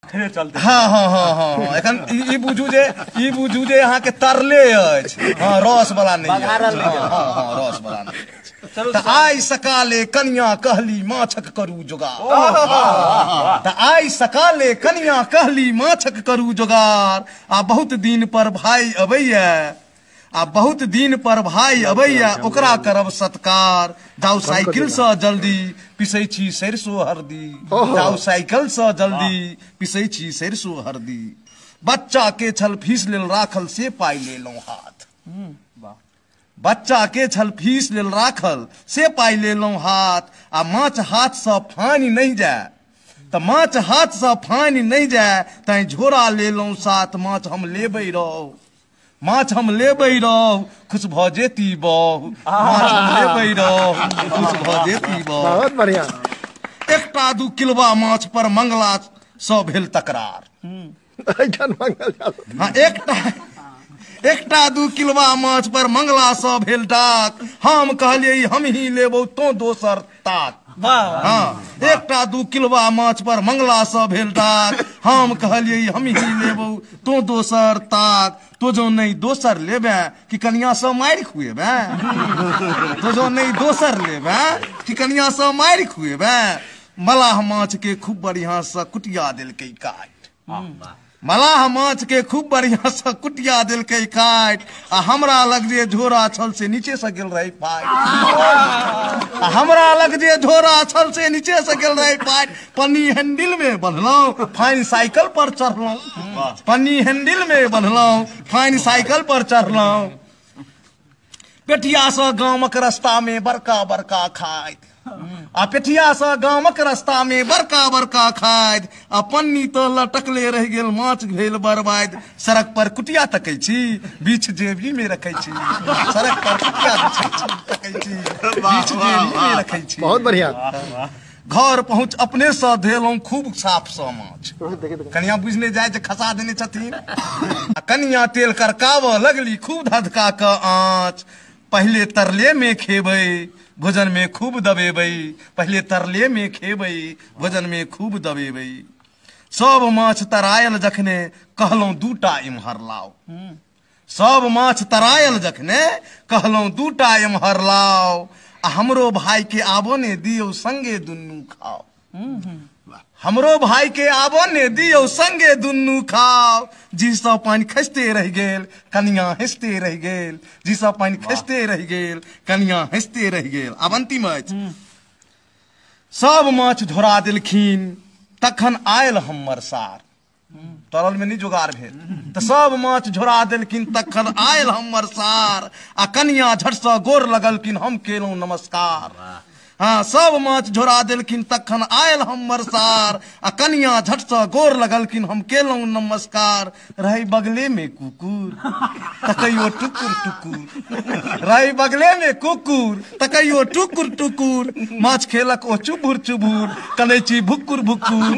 चलते हाँ हाँ हाँ हाँ एखन ई बुझू जे अहाँ के तरले अछि हाँ रस वाला नहीं हाँ हाँ रस वाला नहीं त आई सकाले कन्या कहली माछक करू जोगार त आई सकाले कन्या कहली माछक करू जोगार आ बहुत दिन पर भाई अबैया बहुत दिन पर भाई अबैया ओकरा करब सत्कार जाऊ साइकिल से जल्दी पिसै छी सरसो हरदी जाऊ साइकिल से जल्दी पिसै छी सरसो हरदी बच्चा के छल फीस लेल राखल से पाई लेलौं हाथ बच्चा के छल फीस लेल राखल से पाई लेलौं हाथ आ माछ हाथ से फानि नहीं जाए त माछ हाथ से फानि नहीं जाए तै झोरा लेलौं साथ माछ हम लेबै रहो माछ हम लेबै रहो खुश भ जेती बहु माछ हम लेबै रहो खुश भ जेती बहु बहुत बढ़िया एकटा 2 किलोबा माछ पर मंगला सँ भेल तकरार हाँ एकटा 2 किलोबा माछ पर मंगला सँ भेल डाक हम कहलियै हम ही लेबौ तो दोसर ताक हाँ एकटा 2 किलोबा माछ पर मंगला सँ भेल डाक हम कहलियै हम ही लेबौ तो दोसर ताक तो जो नहीं दोसर लेबे कि कनिया से मारि खुएबे तो जो नहीं दोसर लेबे कि कनिया से मारि खुएबे मलाह माछ के खूब बढ़िया से कुटिया देलकै काट मलाह माछ के खूब बढ़िया से कुटिया देलकै काट आ हमरा लग जे झोरा छल से नीचे से गेल रही पाट हमरा लग जे झोरा छल से नीचे से गेल रही पाट पन्नी हैंडल में बंधलौं फाइन साइकिल पर चढ़लौं पन्नी हैंडल में बंधलौं फाइन साइकिल पर चढ़लौं पेटिया से गामक रास्ता में बड़का बड़का खाइत आ पेटिया से गामक रास्ता में बड़का बड़का खाद आ पन्नी तो लटकले रह गेल माछ भेल बर्बाद सड़क पर कुटिया तकै छी बीच जेबी में रखै छी सड़क पर कुटिया तकै छी बीच जेबी में रखै छी बहुत बढ़िया घर पहुँच अपने से धेलौं खूब साफ से माछ कनिया बुझने जाए जे खसा देने छथिन आ कनिया तेल करकाव लगली खूब धधका के आँच पहले तरले में खेबै भोजन में खूब दबेबै पहले तरले में खेबै भोजन में खूब दबेबै सब माछ तरायल जखने कहलौं 2टा इम्हर लाओ सब माछ तरायल जखने कहलौं 2टा इम्हर लाओ आ हमरो भाई के आबो ने दियौ संगे दुन्नू खाओ हमरो भाई के आबो ने दियौ संगे दुन्नू खाओ जी सब पानी खसते रह गेल कनिया हंसते रह गेल जी सब पानी खसते रह गेल कनिया हंसते रह गेल आब अंतिम अछि सब माछ झोरा देलखिन तखन आयल हमर सार तरल में नहीं जोगार भेल तो सब माछ झोरा देलखिन तखन आयल हमर सार आ कनिया झट से गोर लगलखिन हम केलौं नमस्कार हाँ सब माछ झोरा देलखिन तखन आयल हमर सार आ कनिया झट से गोर लगलखिन हम केलौं नमस्कार रही बगले में कुकुर तकैयो टुकुर टुकुर रही बगले में कुकुर तकैयो टुकुर टुकुर माछ खेलक ओ चुबुर चुबुर कनैची भुकुर भुकुर